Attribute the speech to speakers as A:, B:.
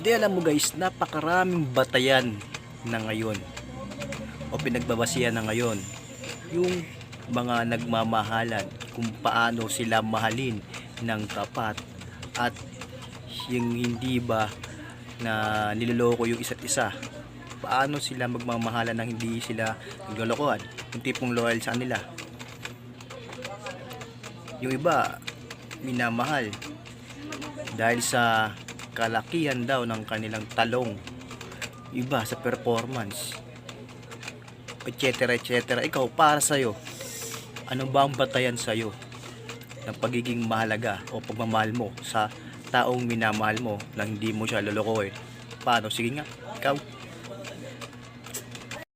A: Di alam mo guys, napakaraming batayan na ngayon o pinagbabasihan na ngayon yung mga nagmamahalan kung paano sila mahalin ng tapat at yung hindi ba na niloloko yung isa't isa. Paano sila magmamahalan nang hindi sila naglolokohan, yung tipong loyal sa kanila. Yung iba minamahal dahil sa kalakihan daw ng kanilang talong, iba sa performance, etc etc. Ikaw, para sa'yo, ano ba ang batayan sa'yo ng pagiging mahalaga o pagmamahal mo sa taong minamahal mo nang hindi mo siya lolokohin? Paano? Sige nga, ikaw.